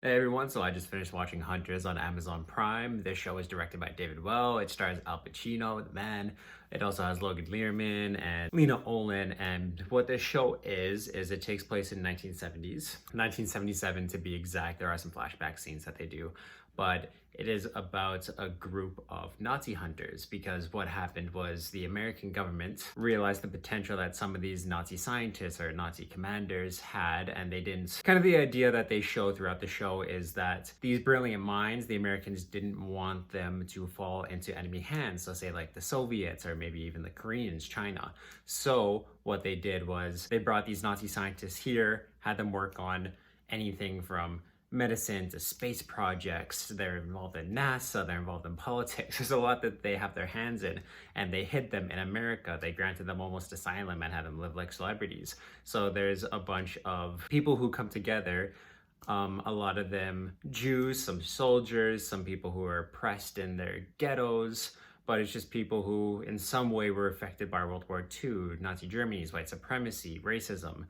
Hey everyone, so I just finished watching Hunters on Amazon Prime. This show is directed by David Well. It stars Al Pacino, the man. It also has Logan Lerman and Lena Olin. And what this show is it takes place in 1970s, 1977 to be exact. There are some flashback scenes that they do, but it is about a group of Nazi hunters because what happened was the American government realized the potential that some of these Nazi scientists or Nazi commanders had, and they didn't. Kind of the idea that they show throughout the show is that these brilliant minds, the Americans didn't want them to fall into enemy hands, so say like the Soviets or maybe even the Koreans, China. So what they did was they brought these Nazi scientists here, had them work on anything from medicine to space projects. They're involved in NASA, they're involved in politics. There's a lot that they have their hands in, and they hid them in America. They granted them almost asylum and had them live like celebrities. So there's a bunch of people who come together. A lot of them Jews, some soldiers, some people who are oppressed in their ghettos, but it's just people who in some way were affected by World War II, Nazi Germany's white supremacy, racism,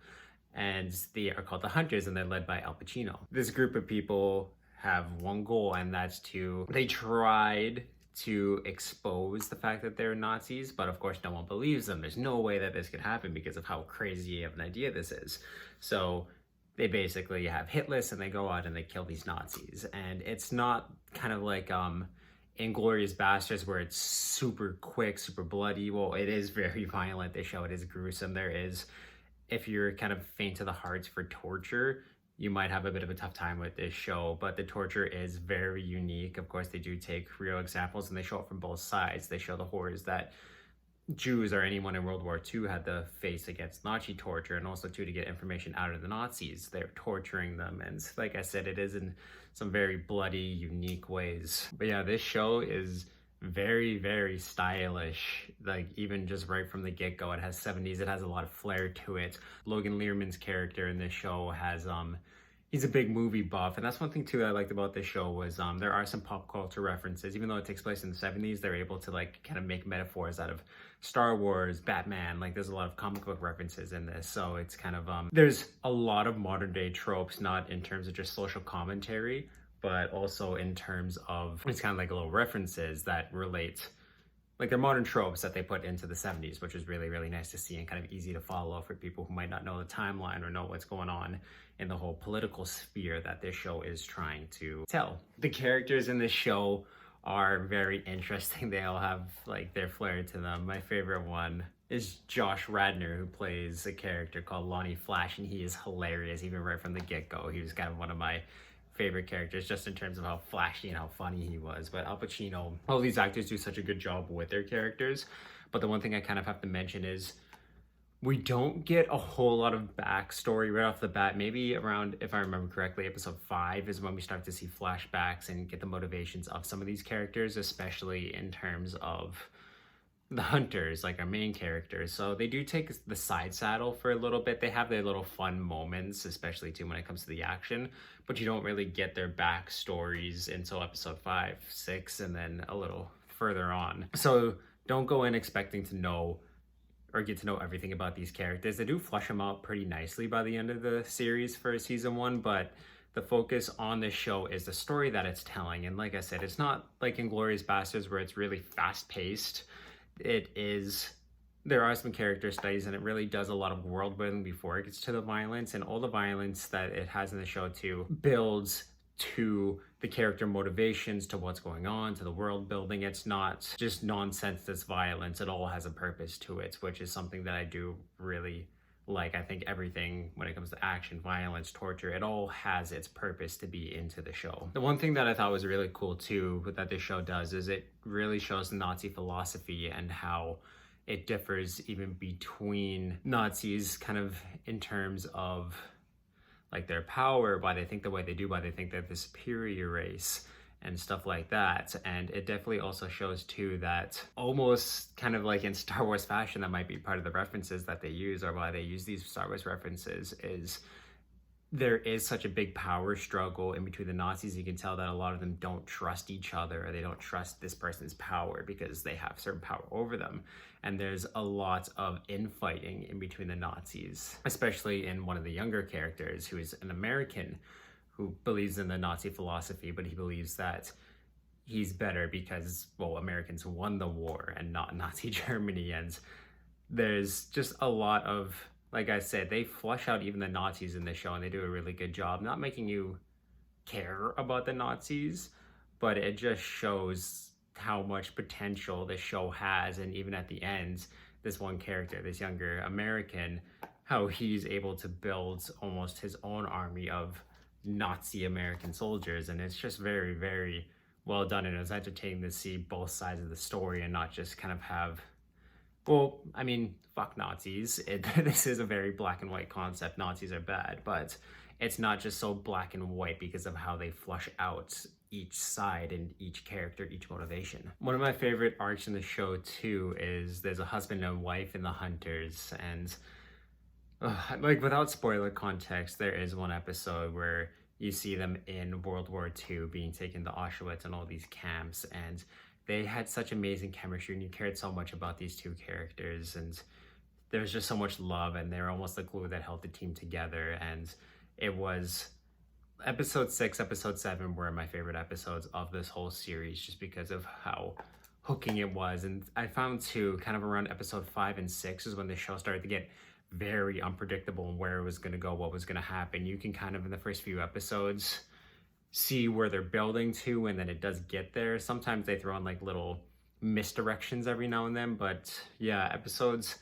and they are called the Hunters, and they're led by Al Pacino. This group of people have one goal, and that's they tried to expose the fact that they're Nazis, but of course no one believes them. There's no way that this could happen because of how crazy of an idea this is. So they basically have hit lists and they go out and they kill these Nazis. And it's not kind of like Inglourious Basterds where it's super quick, super bloody. Well, it is very violent. They show it is gruesome. There is, if you're kind of faint to the hearts for torture, you might have a bit of a tough time with this show, but the torture is very unique. Of course, they do take real examples and they show it from both sides. They show the horrors that Jews or anyone in World War II had to face against Nazi torture, and also too to get information out of the Nazis. They're torturing them, and like I said, it is in some very bloody, unique ways. But yeah, this show is very, very stylish. Like even just right from the get-go, it has 70s, it has a lot of flair to it. Logan Lerman's character in this show has he's a big movie buff, and that's one thing too that I liked about this show was there are some pop culture references. Even though it takes place in the 70s, they're able to like kind of make metaphors out of Star Wars, Batman. Like there's a lot of comic book references in this, so it's kind of there's a lot of modern day tropes, not in terms of just social commentary, but also in terms of it's kind of like little references that relate, like they're modern tropes that they put into the 70s, which is really, really nice to see and kind of easy to follow for people who might not know the timeline or know what's going on in the whole political sphere that this show is trying to tell. The characters in this show are very interesting. They all have like their flair to them. My favorite one is Josh Radnor, who plays a character called Lonnie Flash, and he is hilarious even right from the get-go. He was kind of one of my favorite characters just in terms of how flashy and how funny he was. But Al Pacino, all these actors do such a good job with their characters. But the one thing I kind of have to mention is we don't get a whole lot of backstory right off the bat. Maybe around, if I remember correctly, episode 5 is when we start to see flashbacks and get the motivations of some of these characters, especially in terms of the hunters, like our main characters. So they do take the side saddle for a little bit. They have their little fun moments, especially too when it comes to the action, but you don't really get their backstories until episode 5, 6, and then a little further on. So don't go in expecting to know or get to know everything about these characters. They do flesh them out pretty nicely by the end of the series for season 1, but the focus on this show is the story that it's telling. And like I said, it's not like Inglourious Basterds where it's really fast-paced. There are some character studies, and it really does a lot of world building before it gets to the violence, and all the violence that it has in the show too builds to the character motivations, to what's going on, to the world building. It's not just nonsense that's violence. It all has a purpose to it, which is something that I do really like. I think everything when it comes to action, violence, torture, it all has its purpose to be into the show. The one thing that I thought was really cool too that this show does is it really shows the Nazi philosophy and how it differs even between Nazis kind of in terms of like their power, why they think the way they do, why they think they're the superior race and stuff like that. And it definitely also shows too that almost kind of like in Star Wars fashion, that might be part of the references that they use, or why they use these Star Wars references, is there is such a big power struggle in between the Nazis. You can tell that a lot of them don't trust each other, or they don't trust this person's power because they have certain power over them. And there's a lot of infighting in between the Nazis, especially in one of the younger characters who is an American who believes in the Nazi philosophy, but he believes that he's better because, well, Americans won the war and not Nazi Germany. And there's just a lot of, like I said, they flush out even the Nazis in the show, and they do a really good job not making you care about the Nazis, but it just shows how much potential this show has. And even at the end, this one character, this younger American, how he's able to build almost his own army of Nazi American soldiers. And it's just very, very well done. And it was entertaining to see both sides of the story and not just kind of have, well, I mean, fuck Nazis. This is a very black and white concept. Nazis are bad, but it's not just so black and white because of how they flush out each side and each character, each motivation. One of my favorite arcs in the show too is there's a husband and wife in the Hunters, and like without spoiler context, there is one episode where you see them in World War II being taken to Auschwitz and all these camps, and they had such amazing chemistry and you cared so much about these two characters, and there's just so much love, and they're almost the glue that held the team together. And it was episode 6, episode 7 were my favorite episodes of this whole series just because of how hooking it was. And I found too, kind of around episode 5 and 6 is when the show started to get very unpredictable and where it was going to go, what was going to happen. You can kind of in the first few episodes see where they're building to, and then it does get there. Sometimes they throw in like little misdirections every now and then, but yeah, episodes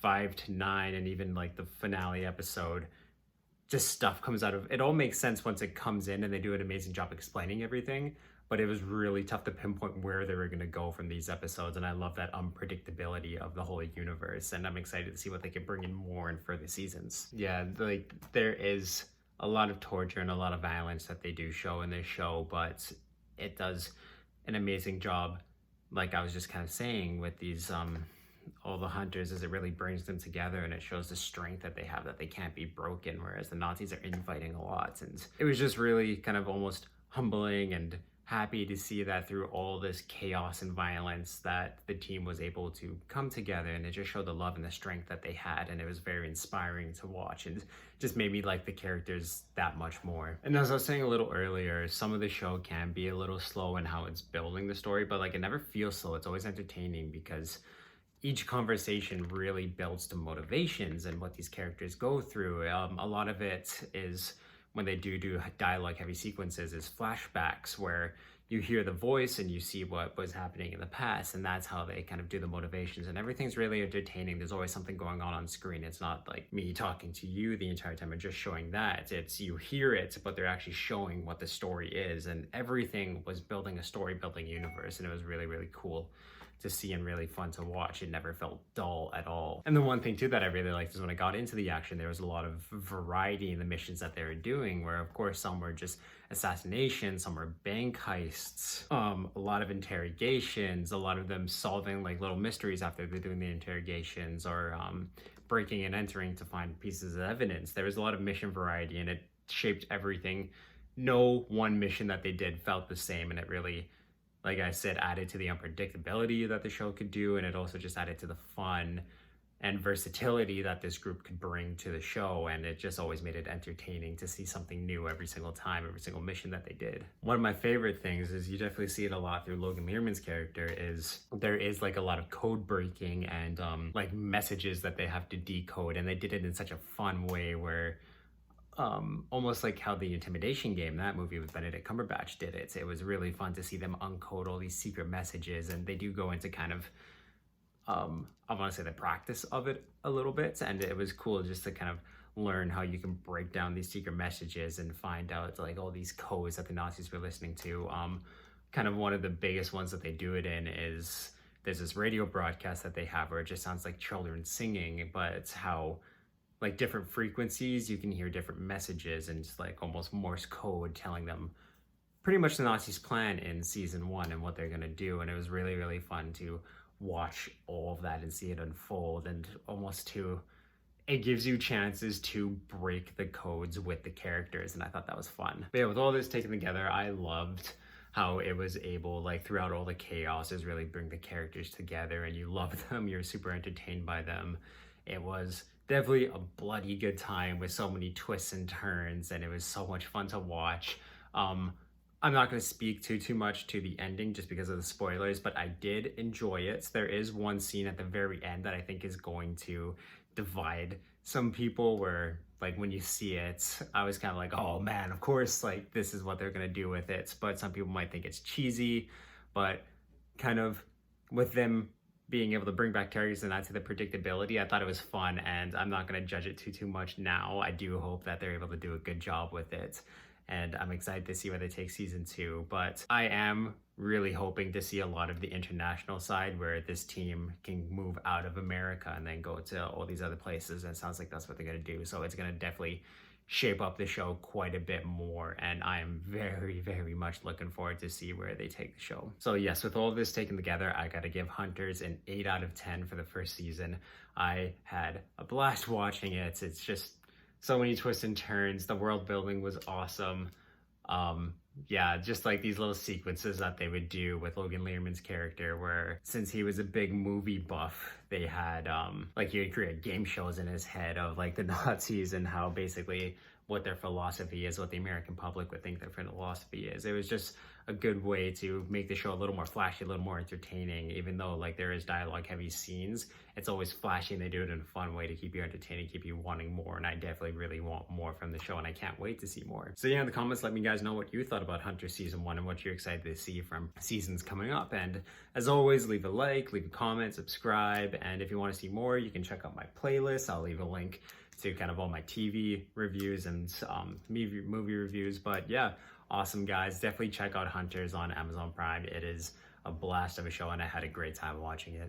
5 to 9 and even like the finale episode, just stuff comes out of it. All makes sense once it comes in, and they do an amazing job explaining everything, but it was really tough to pinpoint where they were going to go from these episodes. And I love that unpredictability of the whole universe, and I'm excited to see what they can bring in more in further seasons. Yeah, like there is a lot of torture and a lot of violence that they do show in this show, but it does an amazing job, like I was just kind of saying, with these all the Hunters, as it really brings them together, and it shows the strength that they have, that they can't be broken, whereas the Nazis are infighting a lot. And it was just really kind of almost humbling and happy to see that through all this chaos and violence that the team was able to come together, and it just showed the love and the strength that they had, and it was very inspiring to watch, and just made me like the characters that much more. And as I was saying a little earlier, some of the show can be a little slow in how it's building the story, but like it never feels slow. It's always entertaining because each conversation really builds to motivations and what these characters go through. A lot of it is, when they do dialogue heavy sequences, is flashbacks where you hear the voice and you see what was happening in the past, and that's how they kind of do the motivations, and everything's really entertaining. There's always something going on screen. It's not like me talking to you the entire time and just showing that. It's you hear it, but they're actually showing what the story is, and everything was building a story building universe, and it was really, really cool to see and really fun to watch. It never felt dull at all. And the one thing too that I really liked is when I got into the action, there was a lot of variety in the missions that they were doing, where of course some were just assassinations, some were bank heists, a lot of interrogations, a lot of them solving like little mysteries after they're doing the interrogations, or breaking and entering to find pieces of evidence. There was a lot of mission variety, and it shaped everything. No one mission that they did felt the same, and it really, like I said, added to the unpredictability that the show could do, and it also just added to the fun and versatility that this group could bring to the show, and it just always made it entertaining to see something new every single time, every single mission that they did. One of my favorite things is, you definitely see it a lot through Logan Lerman's character, is there is like a lot of code breaking and like messages that they have to decode, and they did it in such a fun way where almost like how the Intimidation Game, that movie with Benedict Cumberbatch, did it. It was really fun to see them uncode all these secret messages, and they do go into kind of, I want to say the practice of it a little bit, and it was cool just to kind of learn how you can break down these secret messages and find out like all these codes that the Nazis were listening to. Kind of one of the biggest ones that they do it in is, there's this radio broadcast that they have where it just sounds like children singing, but it's how like different frequencies, you can hear different messages, and just like almost Morse code telling them pretty much the Nazis' plan in season 1 and what they're gonna do. And it was really, really fun to watch all of that and see it unfold, and almost it gives you chances to break the codes with the characters, and I thought that was fun. But yeah, with all this taken together, I loved how it was able, like throughout all the chaos, is really bring the characters together, and you love them, you're super entertained by them. It was definitely a bloody good time with so many twists and turns, and it was so much fun to watch. Um, I'm not going to speak too much to the ending just because of the spoilers, but I did enjoy it. There is one scene at the very end that I think is going to divide some people where, like, when you see it, I was kind of like, oh man, of course, like, this is what they're going to do with it. But some people might think it's cheesy, but kind of with them being able to bring back characters and add to the predictability, I thought it was fun, and I'm not going to judge it too much now. I do hope that they're able to do a good job with it, and I'm excited to see where they take season 2. But I am really hoping to see a lot of the international side where this team can move out of America and then go to all these other places, and it sounds like that's what they're going to do. So it's going to definitely shape up the show quite a bit more, and I am very much looking forward to see where they take the show. So yes, with all of this taken together, I gotta give Hunters an 8 out of 10 for the first season. I had a blast watching it. It's just so many twists and turns. The world building was awesome. Yeah, just like these little sequences that they would do with Logan Lerman's character, where since he was a big movie buff, they had like he would create game shows in his head of like the Nazis and how basically what their philosophy is, what the American public would think their philosophy is. It was just a good way to make the show a little more flashy, a little more entertaining. Even though like there is dialogue heavy scenes, it's always flashy and they do it in a fun way to keep you entertained, keep you wanting more. And I definitely really want more from the show, and I can't wait to see more. So yeah, in the comments, let me guys know what you thought about Hunter season 1 and what you're excited to see from seasons coming up. And as always, leave a like, leave a comment, subscribe, and if you want to see more, you can check out my playlist. I'll leave a link to kind of all my TV reviews and movie reviews. But yeah, awesome guys, definitely check out Hunters on Amazon Prime. It is a blast of a show, and I had a great time watching it.